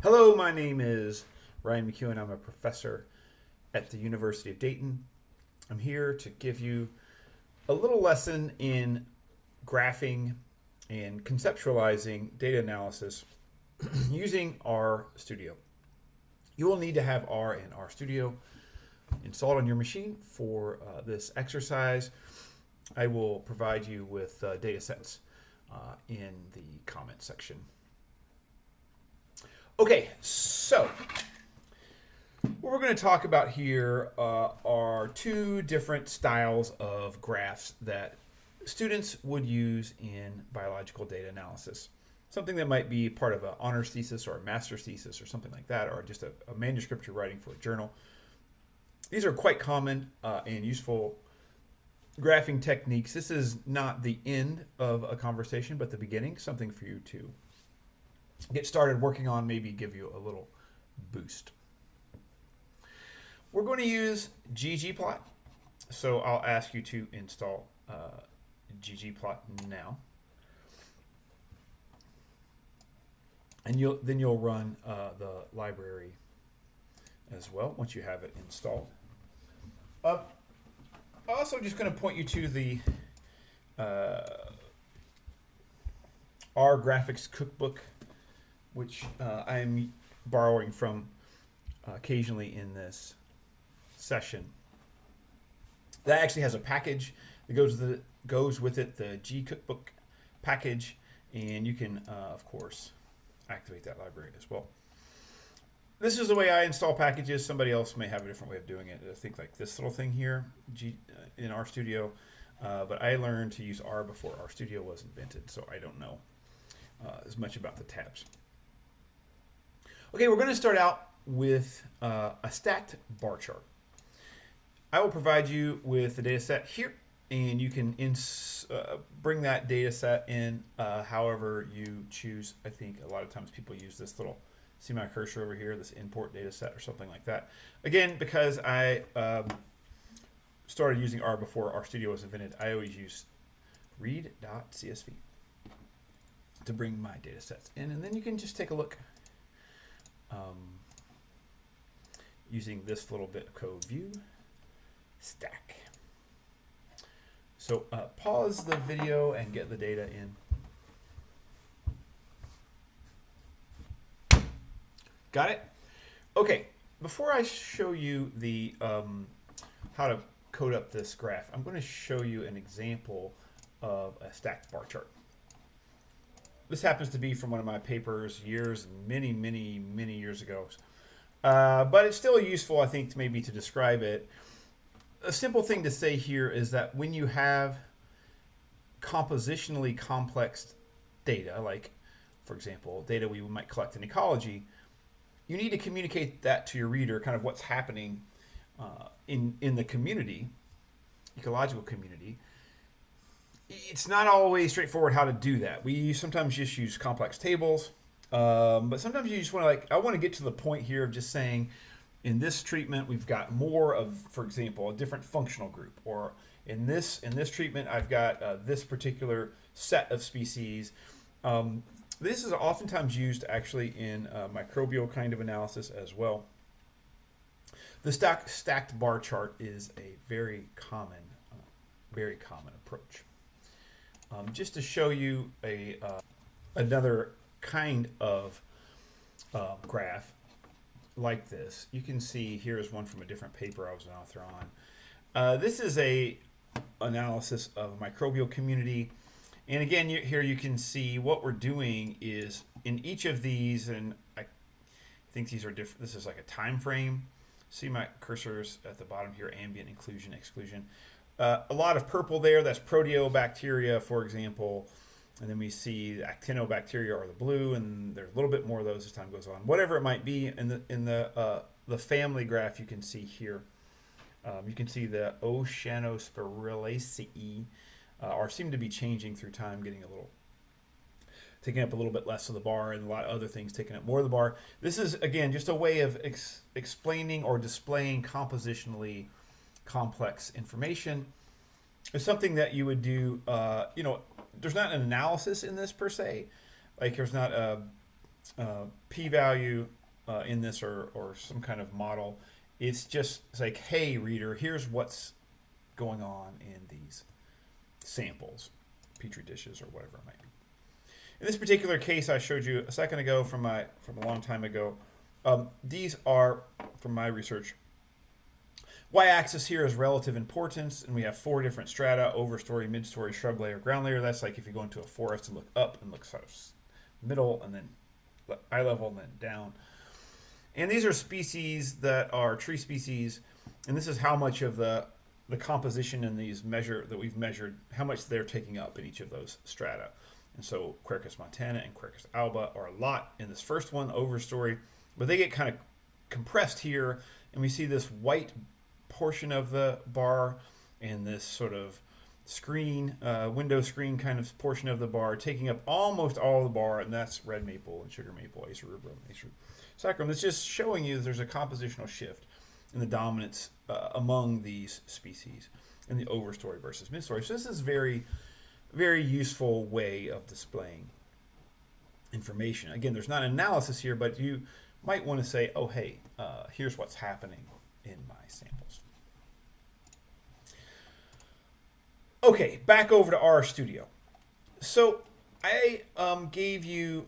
Hello, my name is Ryan McEwan. I'm a professor at the University of Dayton. I'm here to give you a little lesson in graphing and conceptualizing data analysis using R Studio. You will need to have R and R Studio installed on your machine for this exercise. I will provide you with data sets in the comment section. Okay, so what we're going to talk about here are two different styles of graphs that students would use in biological data analysis. Something that might be part of an honors thesis or a master's thesis or something like that, or just a manuscript you're writing for a journal. These are quite common and useful graphing techniques. This is not the end of a conversation, but the beginning, something for you to get started working on, maybe give you a little boost. We're going to use GGplot, so I'll ask you to install GGplot now, and then you'll run the library as well once you have it installed. I'm also just going to point you to the R Graphics Cookbook, which I'm borrowing from occasionally in this session. That actually has a package that goes with it, the G Cookbook package, and you can, of course, activate that library as well. This is the way I install packages. Somebody else may have a different way of doing it. I think like this little thing here in RStudio, but I learned to use R before RStudio was invented, so I don't know as much about the tabs. Okay, we're going to start out with a stacked bar chart. I will provide you with the data set here, and you can bring that data set in however you choose. I think a lot of times people use this little, see my cursor over here, this import data set or something like that. Again, because I started using R before RStudio was invented, I always use read.csv to bring my data sets in, and then you can just take a look using this little bit of code, view stack. So pause the video and get the data in. Got it? Okay, before I show you the how to code up this graph, I'm going to show you an example of a stacked bar chart. This happens to be from one of my papers many years ago. But it's still useful, I think, maybe to describe it. A simple thing to say here is that when you have compositionally complex data, like, for example, data we might collect in ecology, you need to communicate that to your reader, kind of what's happening in the community, ecological community. It's not always straightforward how to do that. We sometimes just use complex tables, but sometimes you just want to I want to get to the point here of just saying, in this treatment we've got more of, for example, a different functional group, or in this treatment I've got this particular set of species. This is oftentimes used actually in microbial kind of analysis as well. The stacked bar chart is a very common approach. Just to show you another kind of graph like this, you can see here is one from a different paper I was an author on. This is a analysis of a microbial community, and again, here you can see what we're doing is in each of these, and I think these are different. This is like a time frame. See my cursors at the bottom here: ambient, inclusion, exclusion. A lot of purple there, that's proteobacteria, for example. And then we see the actinobacteria are the blue, and there's a little bit more of those as time goes on. Whatever it might be, in the family graph you can see here. You can see the Oceanospiralaceae seem to be changing through time, taking up a little bit less of the bar, and a lot of other things taking up more of the bar. This is, again, just a way of explaining or displaying compositionally complex information. It's something that you would do, there's not an analysis in this per se. Like there's not p-value in this or some kind of model. It's like, hey, reader, here's what's going on in these samples, petri dishes, or whatever it might be. In this particular case I showed you a second ago from a long time ago, these are, from my research, y-axis here is relative importance, and we have 4 different strata: overstory, midstory, shrub layer, ground layer. That's like if you go into a forest and look up and look sort of middle and then eye level and then down. And these are species that are tree species, and this is how much of the composition in these that we've measured, how much they're taking up in each of those strata. And so Quercus montana and Quercus alba are a lot in this first one, overstory, but they get kind of compressed here, and we see this white portion of the bar and this sort of screen, window screen kind of portion of the bar taking up almost all of the bar, and that's red maple and sugar maple, Acer rubrum, Acer saccharum. It's just showing you there's a compositional shift in the dominance among these species in the overstory versus midstory. So this is very, very useful way of displaying information. Again, there's not analysis here, but you might want to say, oh, hey, here's what's happening in my samples. Okay, back over to RStudio. So I gave you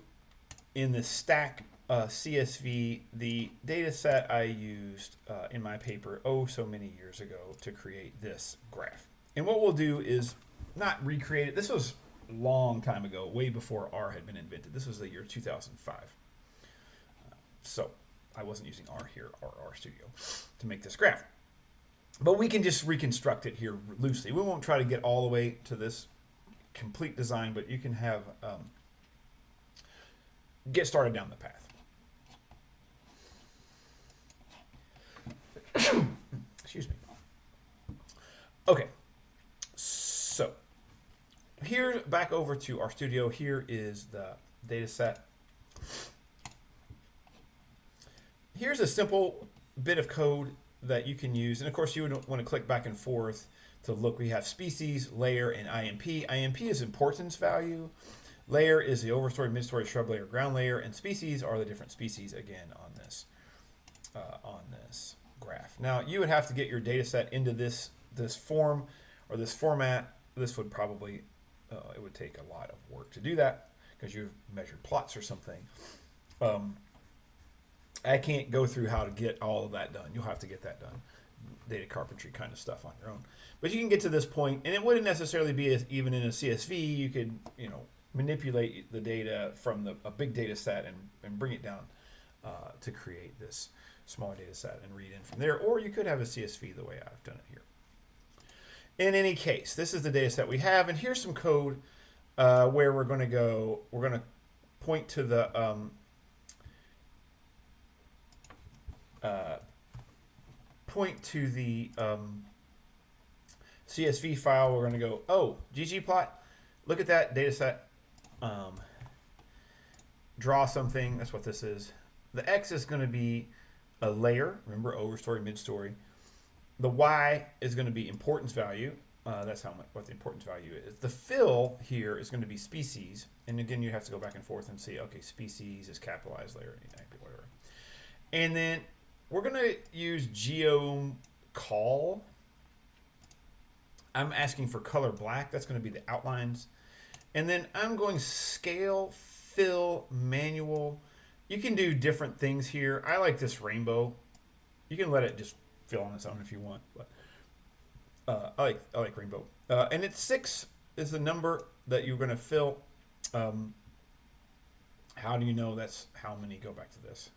in the stack CSV the data set I used in my paper so many years ago to create this graph. And what we'll do is not recreate it. This was a long time ago, way before R had been invented. This was the year 2005. So I wasn't using R here or RStudio to make this graph. But we can just reconstruct it here loosely. We won't try to get all the way to this complete design, but you can have get started down the path. Excuse me. Okay, so here, back over to RStudio. Here is the data set. Here's a simple bit of code that you can use, and of course you would want to click back and forth to look. We have species, layer, and IMP. IMP is importance value. Layer is the overstory, midstory, shrub layer, ground layer, and species are the different species again on this graph. Now you would have to get your data set into this form or this format. This would probably it would take a lot of work to do that because you've measured plots or something. I can't go through how to get all of that done. You'll have to get that done. Data carpentry kind of stuff on your own. But you can get to this point, and it wouldn't necessarily be even in a CSV. You could, manipulate the data from a big data set and bring it down to create this smaller data set and read in from there. Or you could have a CSV the way I've done it here. In any case, this is the data set we have, and here's some code where we're going to go. We're going to point to the CSV file. We're going to go, oh, GGplot, look at that data set. Draw something. That's what this is. The X is going to be a layer. Remember, overstory, midstory. The Y is going to be importance value. That's what the importance value is. The fill here is going to be species. And again, you have to go back and forth and see, okay, species is capitalized layer, whatever. And then we're going to use geocall. I'm asking for color black. That's going to be the outlines. And then I'm going scale, fill, manual. You can do different things here. I like this rainbow. You can let it just fill on its own if you want. But I like rainbow. And it's 6 is the number that you're going to fill. How do you know that's how many? Go back to this.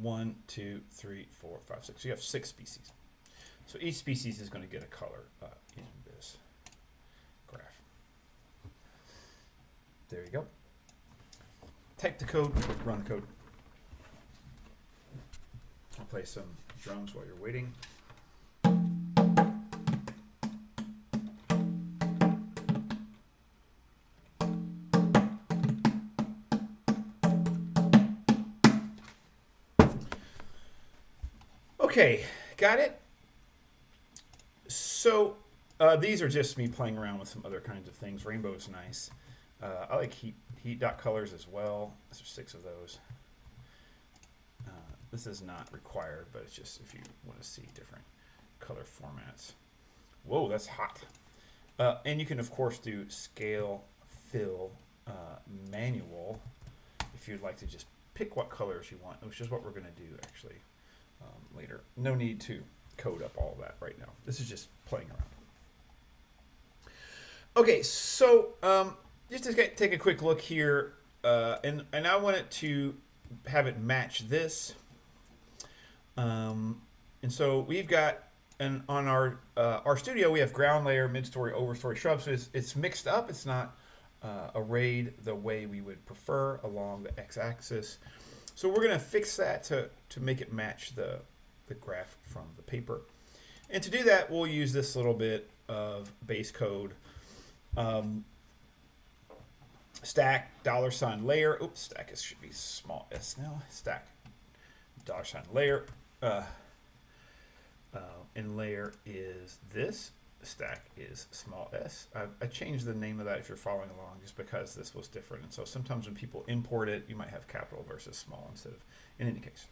1, 2, 3, 4, 5, 6. So you have 6 species. So each species is going to get a color in this graph. There you go. Type the code, run the code. I'll play some drums while you're waiting. Okay, got it? So these are just me playing around with some other kinds of things. Rainbow is nice. I like heat dot colors as well. There's 6 of those. This is not required, but it's just if you want to see different color formats. Whoa, that's hot. And you can, of course, do scale, fill, manual if you'd like to just pick what colors you want, which is what we're going to do actually later. No need to code up all of that right now. This is just playing around. Okay, so just to take a quick look here, and I want it to have it match this. And so we've got, and on our studio we have ground layer, mid-story, overstory, shrub. So it's mixed up. It's not arrayed the way we would prefer along the x-axis. So we're going to fix that to make it match the graph from the paper. And to do that, we'll use this little bit of base code. Stack $layer. Oops, stack should be small s now. Stack $layer. And layer is this. Stack is small s. I changed the name of that if you're following along just because this was different. And so sometimes when people import it, you might have capital versus small instead of, in any case.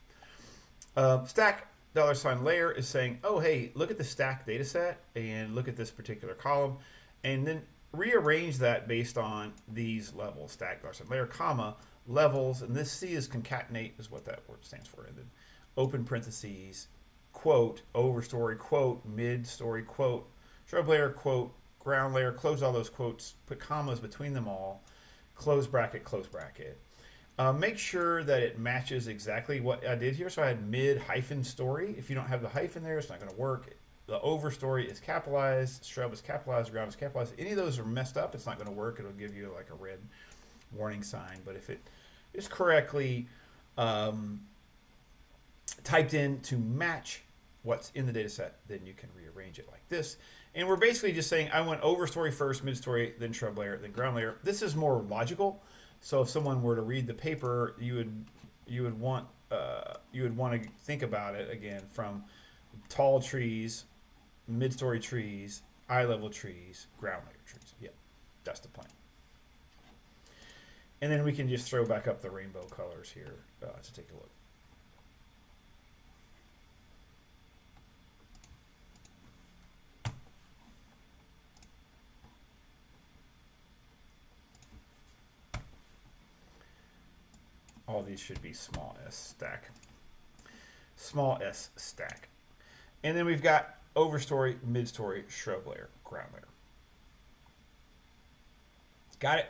Stack $layer is saying, oh, hey, look at the stack data set and look at this particular column. And then rearrange that based on these levels. Stack $layer, comma, levels. And this C is concatenate is what that word stands for. And then open parentheses, quote, overstory, quote, mid-story, quote, shrub layer, quote, ground layer, close all those quotes, put commas between them all, close bracket, close bracket. Make sure that it matches exactly what I did here. So I had mid-story. If you don't have the hyphen there, it's not going to work. The overstory is capitalized, shrub is capitalized, ground is capitalized. Any of those are messed up, it's not going to work. It'll give you like a red warning sign. But if it is correctly typed in to match what's in the data set, then you can rearrange it like this. And we're basically just saying I want overstory first, midstory, then shrub layer, then ground layer. This is more logical. So if someone were to read the paper, you would want to think about it again from tall trees, mid-story trees, eye-level trees, ground layer trees. Yeah, that's the plan. And then we can just throw back up the rainbow colors here to take a look. All these should be small s stack. Small s stack. And then we've got overstory, midstory, shrub layer, ground layer. Got it?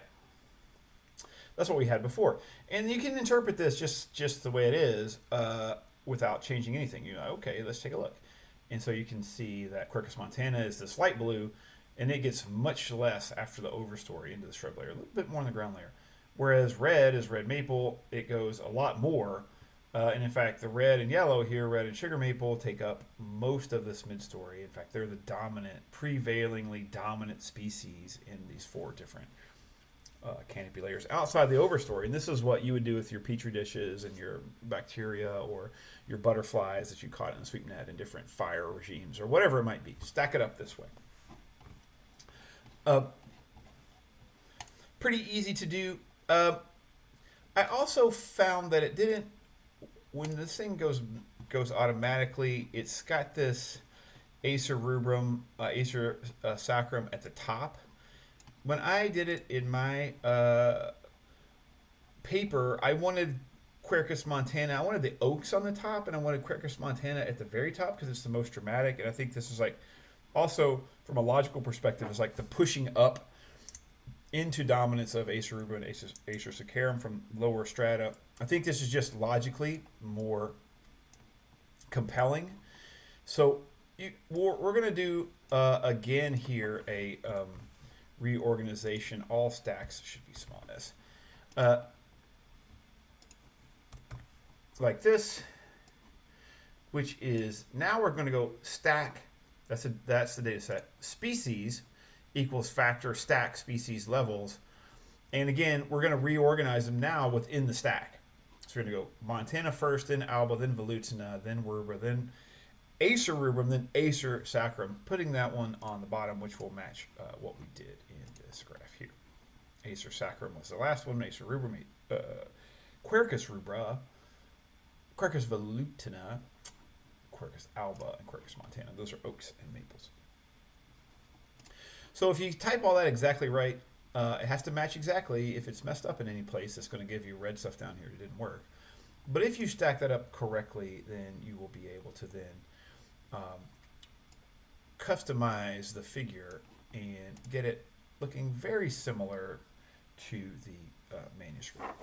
That's what we had before. And you can interpret this just the way it is without changing anything. You know, okay, let's take a look. And so you can see that Quercus montana is this light blue, and it gets much less after the overstory into the shrub layer, a little bit more in the ground layer. Whereas red is red maple, it goes a lot more. And in fact, the red and yellow here, red and sugar maple, take up most of this mid-story. In fact, they're the dominant, prevailingly dominant species in these 4 different canopy layers outside the overstory. And this is what you would do with your petri dishes and your bacteria or your butterflies that you caught in a sweep net in different fire regimes or whatever it might be. Stack it up this way. Pretty easy to do. I also found that it didn't, when this thing goes automatically, it's got this acer rubrum, acer sacrum at the top. When I did it in my paper, I wanted Quercus montana. I wanted the oaks on the top, and I wanted Quercus montana at the very top because it's the most dramatic. And I think this is like, also from a logical perspective, it's like the pushing up into dominance of acer rubrum and acer saccharum from lower strata. I think this is just logically more compelling. So we're going to do, again here, a reorganization. All stacks should be small s. Like this, which is, now we're going to go stack, that's the data set, species equals factor stack species levels. And again, we're going to reorganize them now within the stack. So we're going to go Montana first, then Alba, then Velutina, then Werber, then Acer rubrum, then Acer saccharum, putting that one on the bottom, which will match what we did in this graph here. Acer sacrum was the last one. Acer rubrum, Quercus rubra, Quercus velutina, Quercus alba, and Quercus montana. Those are oaks and maples. So if you type all that exactly right, it has to match exactly. If it's messed up in any place, it's going to give you red stuff down here. It didn't work. But if you stack that up correctly, then you will be able to then customize the figure and get it looking very similar to the manuscript.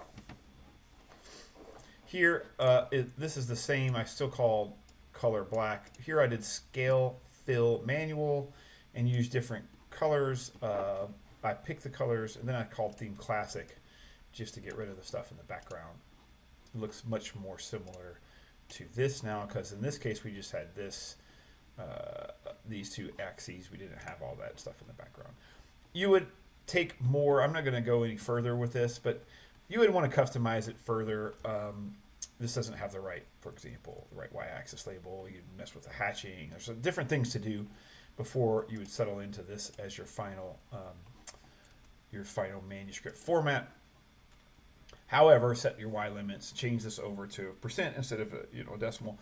Here, this is the same. I still call color black. Here I did scale, fill, manual, and use different colors. I picked the colors, and then I called theme classic just to get rid of the stuff in the background. It looks much more similar to this now, because in this case we just had this, these two axes. We didn't have all that stuff in the background. You would take more. I'm not going to go any further with this, but you would want to customize it further. This doesn't have the right, for example, the right y-axis label. You mess with the hatching. There's different things to do before you would settle into this as your final manuscript format. However, set your y limits. Change this over to percent instead of a decimal.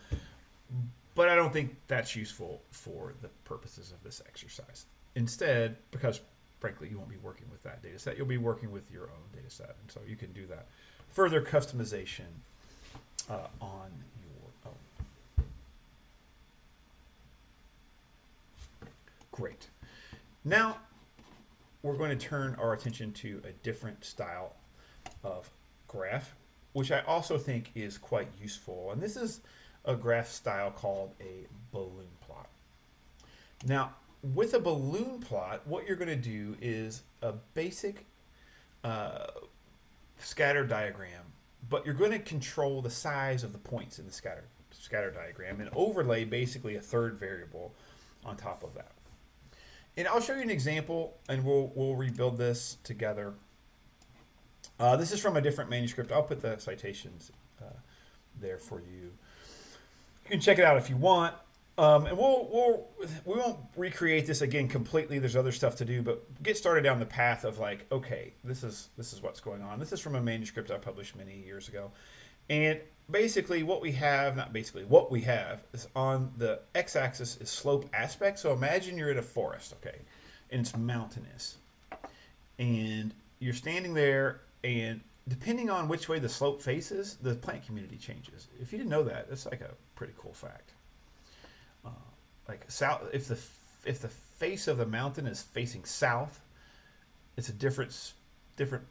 But I don't think that's useful for the purposes of this exercise. Instead, because frankly you won't be working with that data set, you'll be working with your own data set, and so you can do that further customization on your own. Great. Now we're going to turn our attention to a different style of graph, which I also think is quite useful, and this is a graph style called a balloon plot. Now, with a balloon plot, what you're going to do is a basic scatter diagram, but you're going to control the size of the points in the scatter diagram and overlay basically a third variable on top of that. And I'll show you an example, and we'll rebuild this together. This is from a different manuscript. I'll put the citations there for you. You can check it out if you want. And we won't recreate this again completely. There's other stuff to do, but get started down the path of like, okay, this is what's going on. This is from a manuscript I published many years ago. And basically what we have is on the x-axis is slope aspect. So imagine you're in a forest, okay, and it's mountainous. And you're standing there, and depending on which way the slope faces, the plant community changes. If you didn't know that, that's like a pretty cool fact. Like south, if the face of the mountain is facing south, it's a different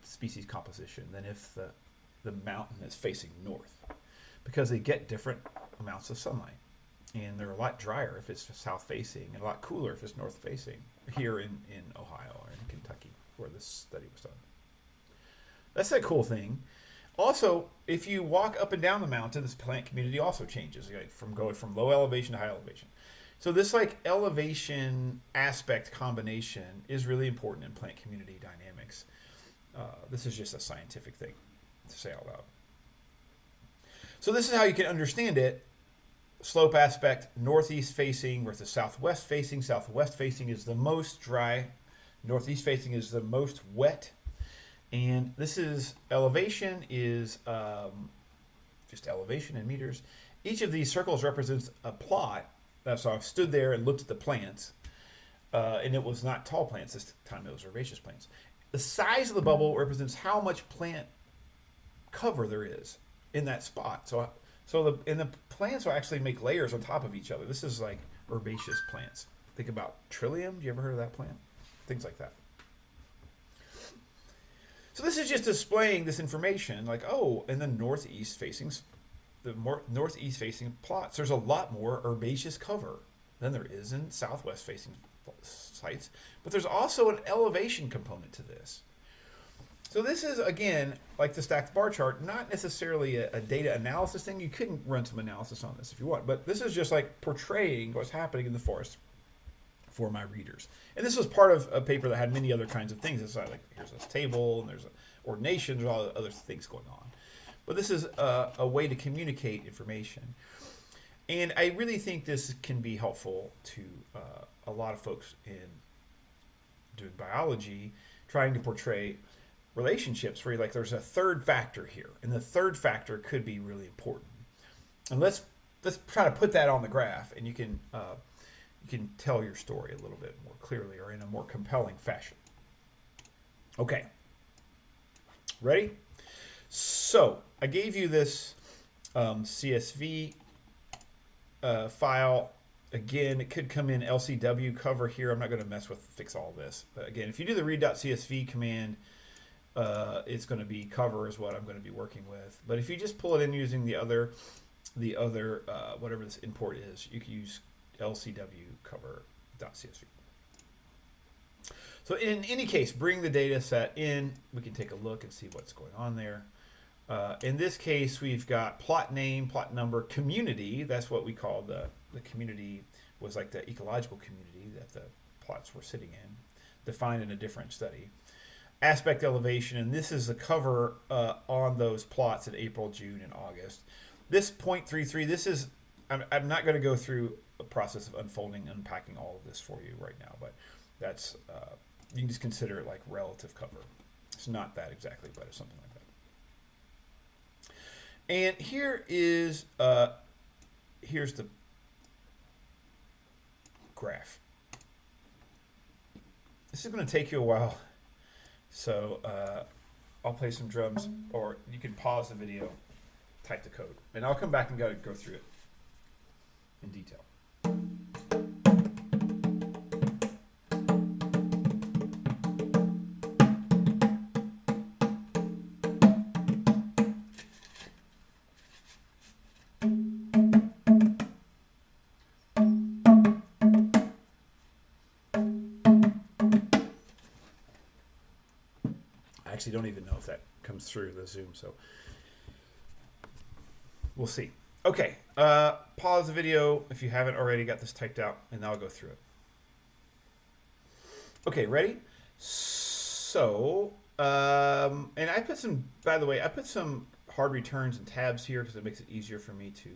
species composition than if the mountain is facing north, because they get different amounts of sunlight, and they're a lot drier if it's south facing and a lot cooler if it's north facing. Here in Ohio or in Kentucky, where this study was done. That's a cool thing. Also, if you walk up and down the mountain, this plant community also changes, like from going from low elevation to high elevation. So this like elevation aspect combination is really important in plant community dynamics. This is just a scientific thing to say out loud. So this is how you can understand it. Slope aspect, northeast facing versus southwest facing. Southwest facing is the most dry. Northeast facing is the most wet. And this is elevation is just elevation in meters. Each of these circles represents a plot. So I stood there and looked at the plants, and it was not tall plants this time, it was herbaceous plants. The size of the bubble represents how much plant cover there is in that spot. So the plants will actually make layers on top of each other. This is like herbaceous plants. Think about trillium. Do you ever heard of that plant? Things like that. So this is just displaying this information, like, oh, in the northeast facing plots, there's a lot more herbaceous cover than there is in southwest facing sites, but there's also an elevation component to this. So this is, again, like the stacked bar chart, not necessarily a data analysis thing. You couldn't run some analysis on this if you want, but this is just like portraying what's happening in the forest for my readers. And this was part of a paper that had many other kinds of things. It's like, here's this table, and there's ordination, there's all the other things going on. But this is a way to communicate information. And I really think this can be helpful to a lot of folks in doing biology, trying to portray relationships where you're like, there's a third factor here, and the third factor could be really important. And let's try to put that on the graph, and you can tell your story a little bit more clearly or in a more compelling fashion. Okay, ready? So I gave you this CSV file. Again, it could come in LCW cover here. I'm not going to fix all this. But again, if you do the read.csv command, it's going to be cover is what I'm going to be working with. But if you just pull it in using the other whatever this import is, you can use LCW cover.csv. So in any case, bring the data set in. We can take a look and see what's going on there. In this case, we've got plot name, plot number, community. That's what we call the community, was like the ecological community that the plots were sitting in, defined in a different study. Aspect elevation, and this is the cover on those plots in April, June, and August. This 0.33, this is, I'm not going to go through a process of unfolding, unpacking all of this for you right now, but that's, you can just consider it like relative cover. It's not that exactly, but it's something like that. And here is, here's the graph. This is going to take you a while, so I'll play some drums, or you can pause the video, type the code, and I'll come back and go through it in detail. I actually don't even know if that comes through the Zoom, so we'll see. Okay, pause the video if you haven't already got this typed out, and I'll go through it. Okay, ready? So, and I put some, by the way, I put some hard returns and tabs here because it makes it easier for me to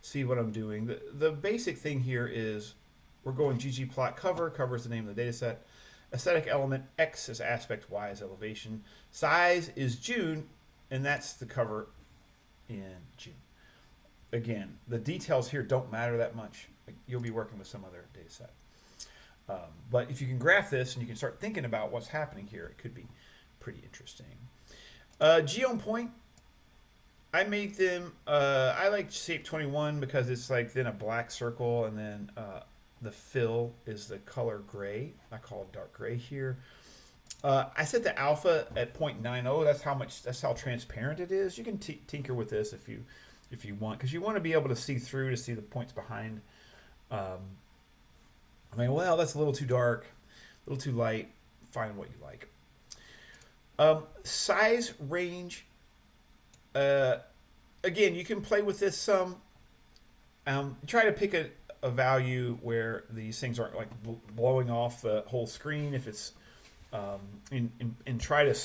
see what I'm doing. The basic thing here is we're going GGplot cover. Cover is the name of the data set. Aesthetic element, X is aspect, Y is elevation. Size is June, and that's the cover in June. Again, the details here don't matter that much. You'll be working with some other data set. But if you can graph this and you can start thinking about what's happening here, it could be pretty interesting. Geome point, I made them, I like shape 21 because it's like then a black circle, and then the fill is the color gray. I call it dark gray here. I set the alpha at 0.90. That's how transparent it is. You can tinker with this if you want, because you want to be able to see through to see the points behind. I mean, well, that's a little too dark, a little too light. Find what you like. Size range. Again, you can play with this some. Try to pick a value where these things aren't like blowing off the whole screen. If it's and try to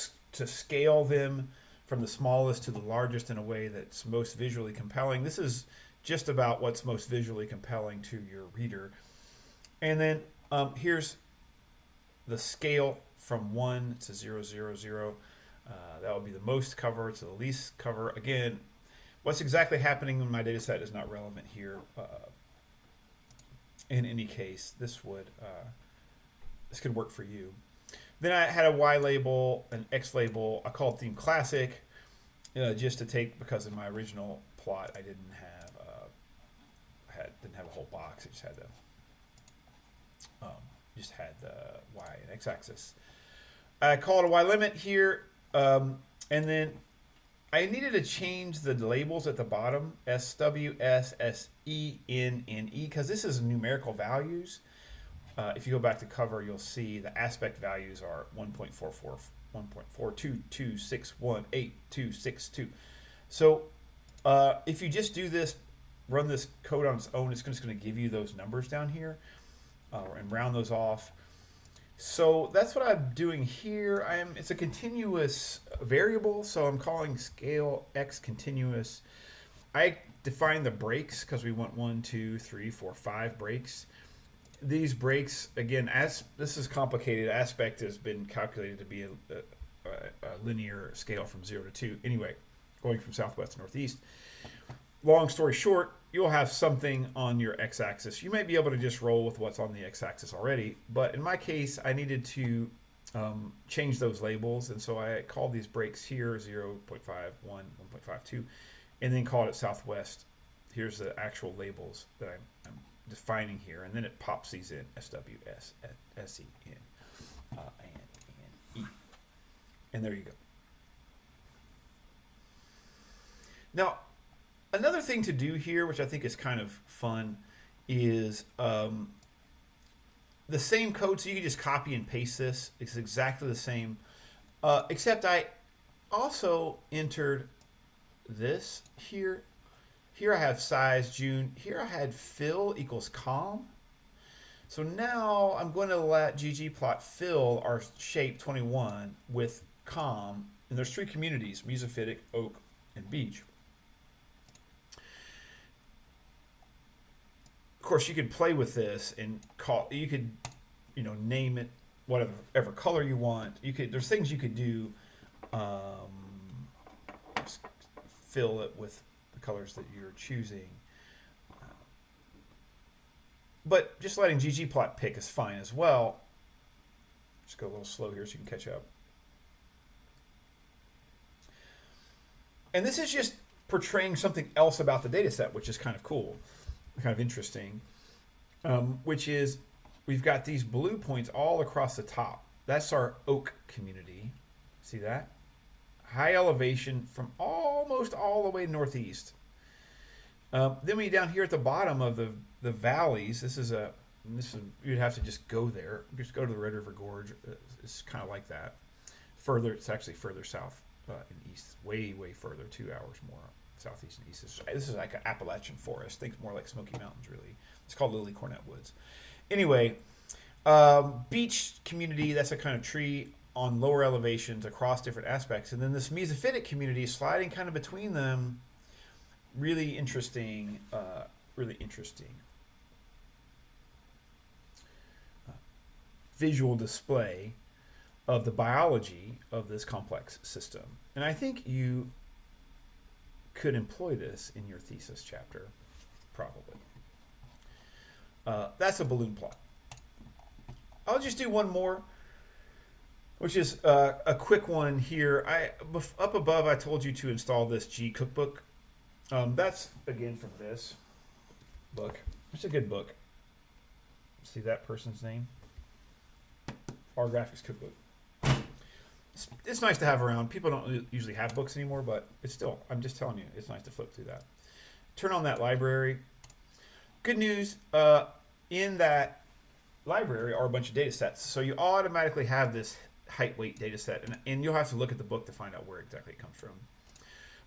scale them from the smallest to the largest in a way that's most visually compelling. This is just about what's most visually compelling to your reader. And then here's the scale from 1 to 0, 0, 0. That would be the most cover to the least cover. Again, what's exactly happening in my data set is not relevant here. In any case, this could work for you. Then I had a Y label, an X label. I called theme classic, just to take, because in my original plot I didn't have a whole box. It just had the Y and X axis. I called a Y limit here, and then I needed to change the labels at the bottom, SW, S, SE, N, and E, because this is numerical values. If you go back to cover, you'll see the aspect values are 1.44, 1.422618.262. So if you just do this, run this code on its own, it's just going to give you those numbers down here and round those off. So that's what I'm doing here. It's a continuous variable, so I'm calling scale X continuous. I define the breaks because we want 1, 2, 3, 4, 5 breaks. These breaks, again, as this is complicated, aspect has been calculated to be a linear scale from 0 to 2. Anyway, going from southwest to northeast. Long story short, you'll have something on your x-axis. You might be able to just roll with what's on the x-axis already, but in my case, I needed to change those labels, and so I called these breaks here 0.51, 1.52, and then called it southwest. Here's the actual labels that I'm defining here, and then it pops these in SW, SE, and E. And there you go. Now, another thing to do here, which I think is kind of fun, is the same code. So you can just copy and paste this. It's exactly the same, except I also entered this here. Here I have size June. Here I had fill equals com. So now I'm going to let GGplot fill our shape 21 with com. And there's 3 communities: mesophytic, oak, and beech. Of course, you could play with this and you could, name it whatever color you want. There's things you could do. Just fill it with the colors that you're choosing. But just letting GGplot pick is fine as well. Just go a little slow here so you can catch up. And this is just portraying something else about the data set, which is kind of cool, kind of interesting, which is we've got these blue points all across the top. That's our oak community. See that? High elevation from almost all the way northeast. Then we down here at the bottom of the valleys, you'd have to just go there. Just go to the Red River Gorge. It's kind of like that. Further, it's actually further south and east, way further, 2 hours more southeast and east. This is like an Appalachian forest. Think more like Smoky Mountains, really. It's called Lily Cornet Woods. Anyway, beech community, that's a kind of tree on lower elevations across different aspects. And then this mesophytic community sliding kind of between them. Really interesting, visual display of the biology of this complex system. And I think you could employ this in your thesis chapter, probably. That's a balloon plot. I'll just do one more, which is a quick one here. Up above, I told you to install this G cookbook. That's, again, from this book. It's a good book. See that person's name? Our Graphics Cookbook. It's nice to have around. People don't usually have books anymore, but it's still, I'm just telling you, it's nice to flip through that. Turn on that library. Good news, in that library are a bunch of data sets. So you automatically have this height weight data set, and you'll have to look at the book to find out where exactly it comes from.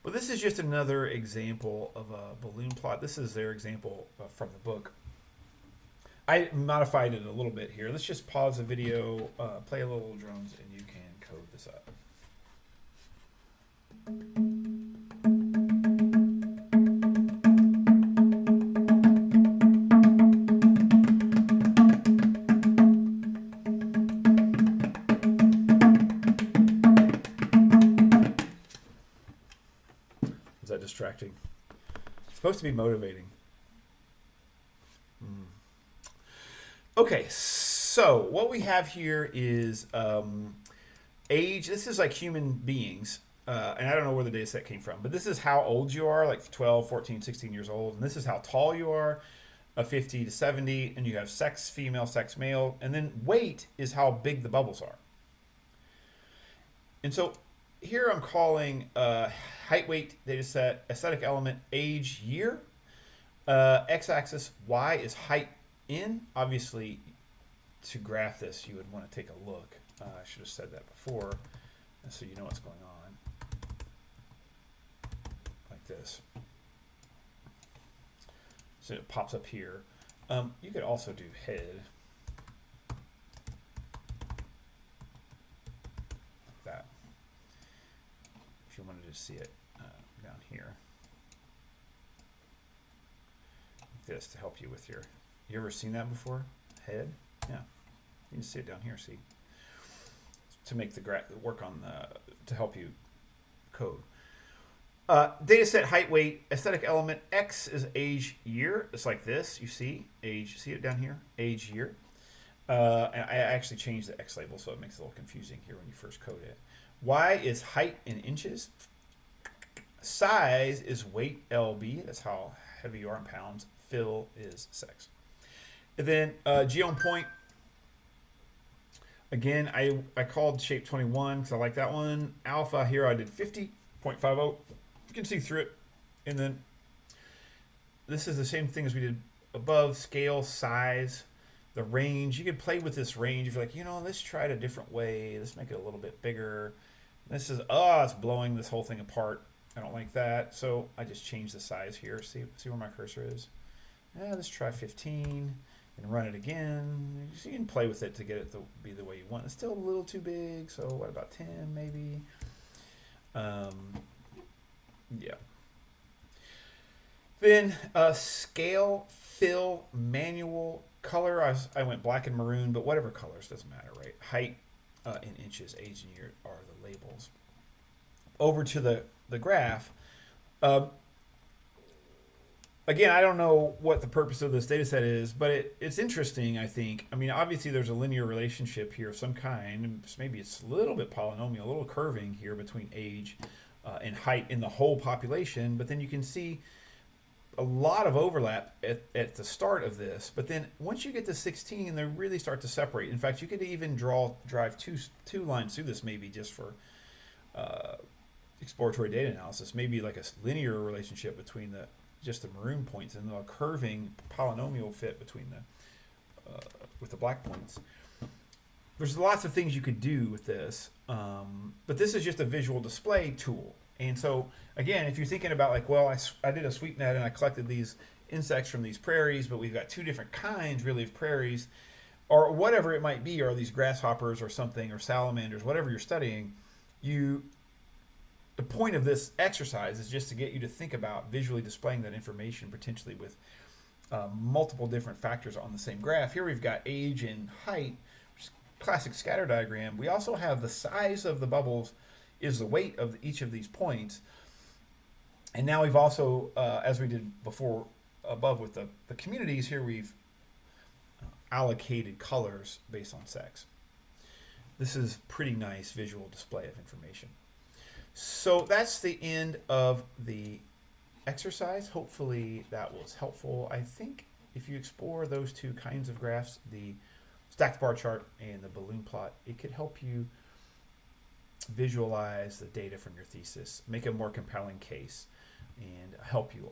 But this is just another example of a balloon plot. This is their example from the book. I modified it a little bit here. Let's just pause the video, play a little drums, and you can code this up. Is that distracting? It's supposed to be motivating. Okay, so what we have here is age. This is like human beings, and I don't know where the data set came from, but this is how old you are, like 12, 14, 16 years old, and this is how tall you are, 50 to 70, and you have sex female, sex male, and then weight is how big the bubbles are. And so here I'm calling height weight data set, aesthetic element, age, year, x-axis, y is height in. Obviously, to graph this, you would want to take a look. I should have said that before, so you know what's going on. Like this. So it pops up here. You could also do head. Like that. If you wanted to see it down here. Like this to help you with your... You ever seen that before? Head? Yeah. You can see it down here, see? to make the work on to help you code. Data set, height, weight, aesthetic element. X is age, year. It's like this. You see age. See it down here? Age, year. And I actually changed the X label, so it makes it a little confusing here when you first code it. Y is height in inches. Size is weight, lb. That's how heavy you are in pounds. Fill is sex. And then G on point. Again, I called shape 21 because I like that one. Alpha here I did 50.50. You can see through it. And then this is the same thing as we did above. Scale, size, the range. You could play with this range if you're like, let's try it a different way. Let's make it a little bit bigger. This is, it's blowing this whole thing apart. I don't like that. So I just changed the size here. See where my cursor is? Let's try 15 and run it again. So you can play with it to get it to be the way you want. It's still a little too big. So what about 10 maybe? Yeah. Then scale, fill, manual, color. I went black and maroon, but whatever colors, doesn't matter, right? Height in inches, age and year are the labels. Over to the graph. Again, I don't know what the purpose of this data set is, but it's interesting, I think. I mean, obviously there's a linear relationship here of some kind. Maybe it's a little bit polynomial, a little curving here between age and height in the whole population. But then you can see a lot of overlap at the start of this. But then once you get to 16, they really start to separate. In fact, you could even drive two lines through this maybe just for exploratory data analysis. Maybe like a linear relationship between just the maroon points and a curving polynomial fit between with the black points. There's lots of things you could do with this, but this is just a visual display tool. And so again, if you're thinking about like, well, I did a sweep net and I collected these insects from these prairies, but we've got two different kinds really of prairies, or whatever it might be, or these grasshoppers or something, or salamanders, whatever you're studying, the point of this exercise is just to get you to think about visually displaying that information potentially with multiple different factors on the same graph. Here we've got age and height, which is classic scatter diagram. We also have the size of the bubbles is the weight of each of these points. And now we've also, as we did before above with the communities, here we've allocated colors based on sex. This is pretty nice visual display of information. So that's the end of the exercise. Hopefully that was helpful. I think if you explore those two kinds of graphs, the stacked bar chart and the balloon plot, it could help you visualize the data from your thesis, make a more compelling case, and help you